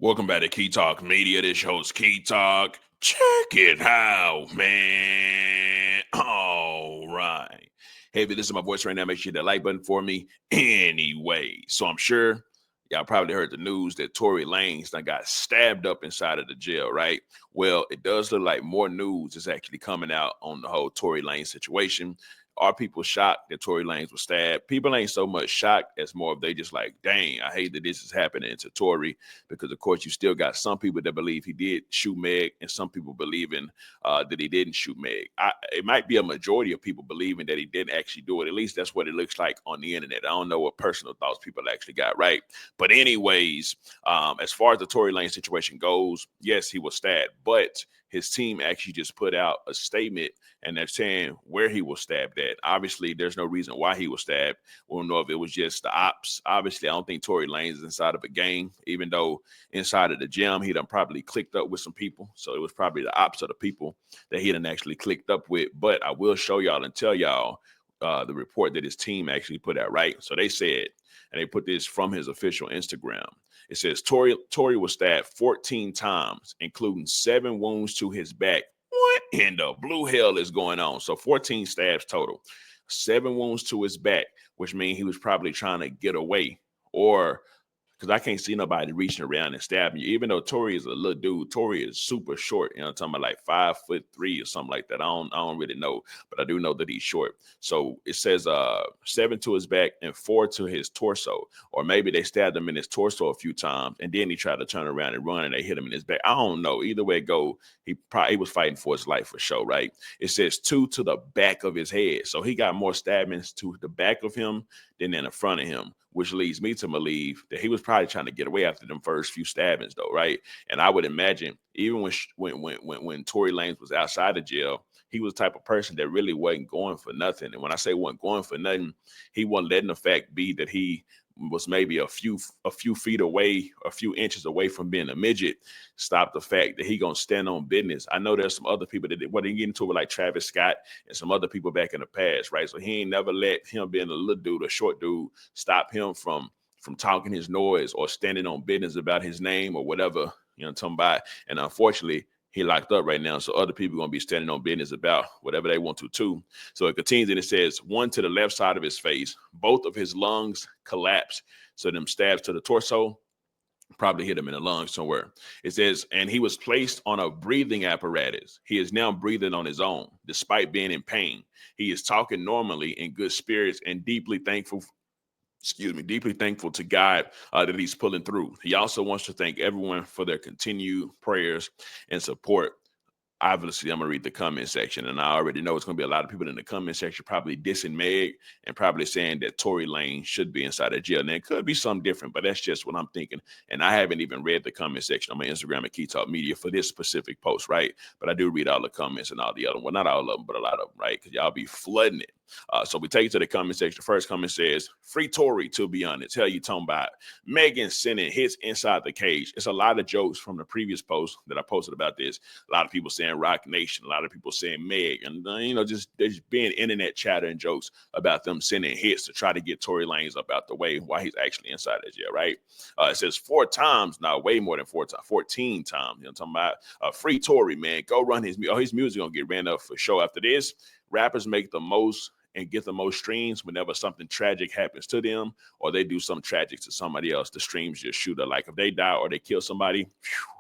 Welcome back to Key Talk Media. This your host Key Talk. Check it out, man. All right. Hey, if you listen to my voice right now, make sure you hit that like button for me anyway. So I'm sure y'all probably heard the news that Tory Lanez done got stabbed up inside of the jail, right? Well, it does look like more news is actually coming out on the whole Tory Lanez situation. Are people shocked that Tory Lanez was stabbed? People ain't so much shocked as more of they just like, dang, I hate that this is happening to Tory, because of course you still got some people that believe he did shoot Meg, and some people believing that he didn't shoot Meg. It might be a majority of people believing that he didn't actually do it. At least that's what it looks like on the internet. I don't know what personal thoughts people actually got, right? But anyways, as far as the Tory Lanez situation goes, yes, he was stabbed, but his team actually just put out a statement and they're saying where he was stabbed at. Obviously, there's no reason why he was stabbed. We don't know if it was just the ops. Obviously, I don't think Tory Lanez is inside of a gang, even though inside of the gym, he done probably clicked up with some people. So it was probably the ops of the people that he done actually clicked up with. But I will show y'all and tell y'all the report that his team actually put out, right? So they said, and they put this from his official Instagram. It says Tory was stabbed 14 times, including 7 wounds to his back. What in the blue hell is going on? So 14 stabs total, 7 wounds to his back, which means he was probably trying to get away, or because I can't see nobody reaching around and stabbing you. Even though Tory is a little dude, Tory is super short. You know, I'm talking about like 5'3" or something like that. I don't really know, but I do know that he's short. So it says 7 to his back and 4 to his torso, or maybe they stabbed him in his torso a few times, and then he tried to turn around and run, and they hit him in his back. I don't know. Either way it go, he was fighting for his life for sure, right? It says 2 to the back of his head, so he got more stabbings to the back of him than in the front of him, which leads me to believe that he was probably trying to get away after them first few stabbings, though, right? And I would imagine even when Tory Lanez was outside of jail, he was the type of person that really wasn't going for nothing. And when I say wasn't going for nothing, he wasn't letting the fact be that he was maybe a few feet away, a few inches away from being a midget, stop the fact that he gonna stand on business. I know there's some other people that what they get into it, like Travis Scott and some other people back in the past, right? So he ain't never let him being a little dude, a short dude, stop him from talking his noise or standing on business about his name or whatever, you know what I'm talking about. And unfortunately, he locked up right now, so other people are going to be standing on business about whatever they want to too. So it continues and it says 1 to the left side of his face, both of his lungs collapsed. So them stabs to the torso probably hit him in the lungs somewhere. It says, and he was placed on a breathing apparatus. He is now breathing on his own, despite being in pain. He is talking normally in good spirits and deeply thankful to God that he's pulling through. He also wants to thank everyone for their continued prayers and support. Obviously, I'm gonna read the comment section, and I already know it's gonna be a lot of people in the comment section probably dissing Meg and probably saying that Tory Lanez should be inside of jail. And it could be something different, but that's just what I'm thinking. And I haven't even read the comment section on my Instagram at Key Talk Media for this specific post, right? But I do read all the comments and all the other, well, not all of them, but a lot of them, right? Because y'all be flooding it. So we take it to the comment section. The first comment says, "Free Tory, to be honest. Hell, you talking about Megan sending hits inside the cage." It's a lot of jokes from the previous post that I posted about this. A lot of people saying Rock Nation, a lot of people saying Meg, and just there's being internet chatter and jokes about them sending hits to try to get Tory Lanez up out the way while he's actually inside the jail, right? It says 4 times, now way more than 4 times, 14 times. You know what I'm talking about? Free Tory, man. Go run his music. Oh, his music gonna get ran up for sure after this. Rappers make the most and get the most streams whenever something tragic happens to them or they do something tragic to somebody else. The streams just shoot up. Like if they die or they kill somebody,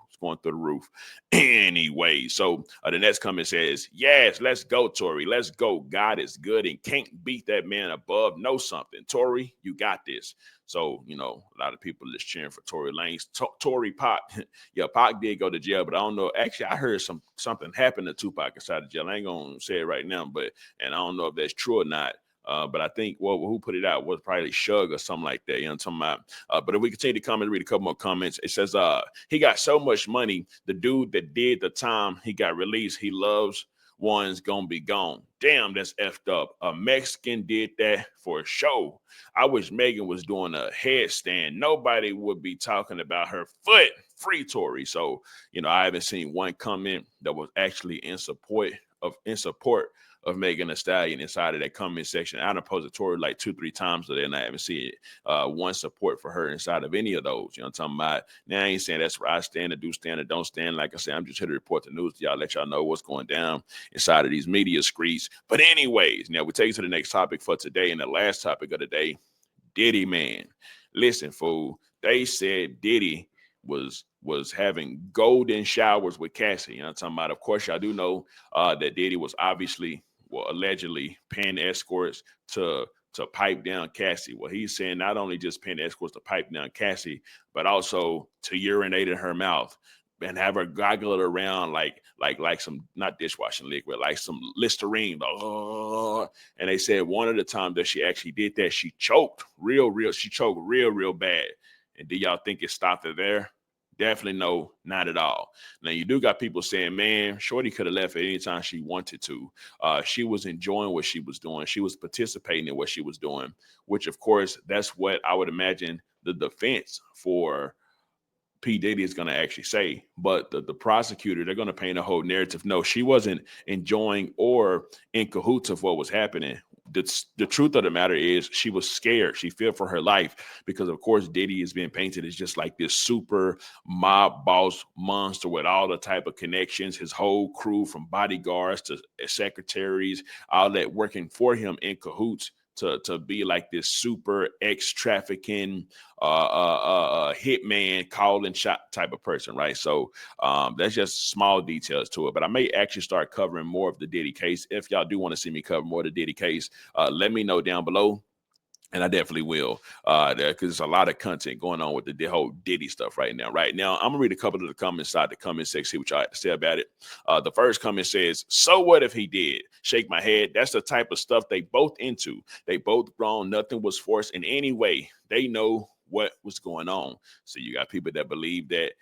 it's going through the roof. Anyway, so the next comment says, "Yes, let's go, Tory. Let's go. God is good and can't beat that man above. Know something. Tory, you got this." So, a lot of people just cheering for Tory Lanez. Tory Pac, yeah, Pac did go to jail, but I don't know. Actually, I heard something happened to Tupac inside the jail. I ain't gonna say it right now, and I don't know if that's true or not. But I think who put it out was probably Shug or something like that. You know what I'm talking about? But if we continue to comment, read a couple more comments. It says, he got so much money. The dude that did the time, he got released. He loves one's gonna be gone. Damn, that's effed up. A Mexican did that for a show. I wish Megan was doing a headstand. Nobody would be talking about her foot. Free Tory. So, I haven't seen one comment that was actually in support of Megan Thee Stallion inside of that comment section. I done posted Tory like 2-3 times today, and I haven't seen one support for her inside of any of those. You know what I'm talking about? Now, I ain't saying that's where I stand or do stand or don't stand. Like I said, I'm just here to report the news to y'all, let y'all know what's going down inside of these media streets. But anyways, now we take you to the next topic for today, and the last topic of the day, Diddy, man. Listen, fool, they said Diddy was having golden showers with Cassie. You know what I'm talking about? Of course, y'all do know that Diddy was obviously, well, allegedly paying escorts to pipe down Cassie. Well, he's saying not only just paying escorts to pipe down Cassie, but also to urinate in her mouth and have her goggle it around like some, not dishwashing liquid, like some Listerine. And they said one of the times that she actually did that, she choked she choked real bad. And do y'all think it stopped her there? Definitely no, not at all. Now, you do got people saying, man, Shorty could have left at any time she wanted to. She was enjoying what she was doing. She was participating in what she was doing, which, of course, that's what I would imagine the defense for P. Diddy is going to actually say. But the prosecutor, they're going to paint a whole narrative. No, she wasn't enjoying or in cahoots of what was happening. The truth of the matter is she was scared. She feared for her life because, of course, Diddy is being painted as just like this super mob boss monster with all the type of connections, his whole crew from bodyguards to secretaries, all that working for him in cahoots to be like this super ex-trafficking hitman call and shot type of person, right? So that's just small details to it. But I may actually start covering more of the Diddy case. If y'all do want to see me cover more of the Diddy case, let me know down below. And I definitely will, because there's a lot of content going on with the whole Diddy stuff right now. Right now, I'm gonna read a couple of the comments inside the comment section, see what y'all have to say about it. The first comment says, "So what if he did?" Shake my head. That's the type of stuff they both into. They both grown. Nothing was forced in any way. They know what was going on. So you got people that believe that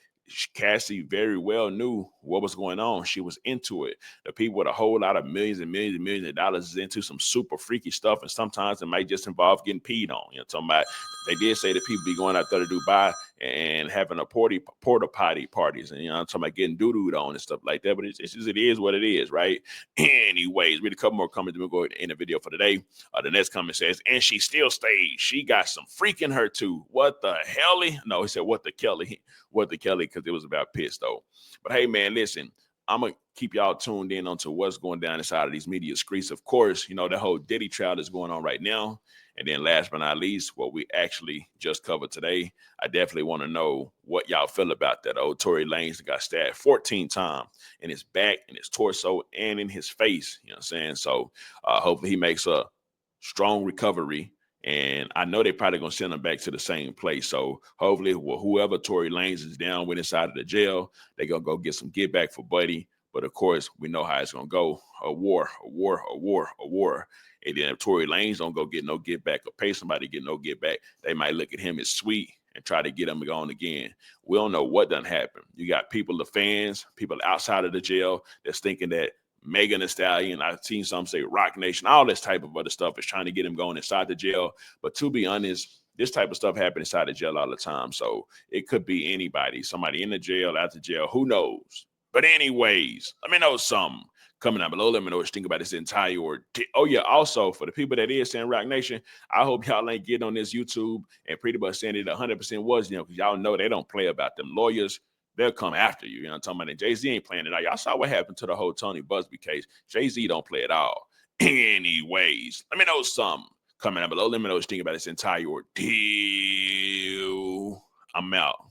Cassie very well knew what was going on. She was into it. The people with a whole lot of millions and millions and millions of dollars is into some super freaky stuff, and sometimes it might just involve getting peed on. You know, talking about, they did say that people be going out there to Dubai and having a porta potty parties, and I'm talking about getting doo-dooed on and stuff like that. But it's just, it is what it is, right? Anyways, read a couple more comments. We'll go in the video for today. The next comment says, "And she still stays. She got some freak in her too. What the hell?" No, he said, "What the Kelly?" What the Kelly, because it was about piss though. But hey, man, listen, I'm gonna keep y'all tuned in onto what's going down inside of these media streets. Of course, you know, the whole Diddy trial is going on right now. And then last but not least, what we actually just covered today, I definitely want to know what y'all feel about that. Old Tory Lanez got stabbed 14 times in his back, in his torso, and in his face. You know what I'm saying? So hopefully he makes a strong recovery. And I know they're probably going to send him back to the same place. So hopefully, whoever Tory Lanez is down with inside of the jail, they're going to go get some get back for Buddy. But of course, we know how it's going to go. A war. And then if Tory Lanez don't go get no get back or pay somebody to get no get back, they might look at him as sweet and try to get him going again. We don't know what done happened. You got people, the fans, people outside of the jail that's thinking that Megan Thee Stallion, I've seen some say Rock Nation, all this type of other stuff is trying to get him going inside the jail. But to be honest, this type of stuff happens inside the jail all the time. So it could be anybody, somebody in the jail, out the jail, who knows? But anyways, let me know something coming down below. Let me know what you think about this entire ordeal. Oh yeah, also for the people that is saying Rock Nation, I hope y'all ain't getting on this YouTube and pretty much saying it 100% was, because y'all know they don't play about them lawyers. They'll come after you. You know what I'm talking about? And Jay-Z ain't playing it out. Y'all saw what happened to the whole Tony Busby case. Jay-Z don't play it all. Anyways, let me know something coming down below. Let me know what you think about this entire ordeal. I'm out.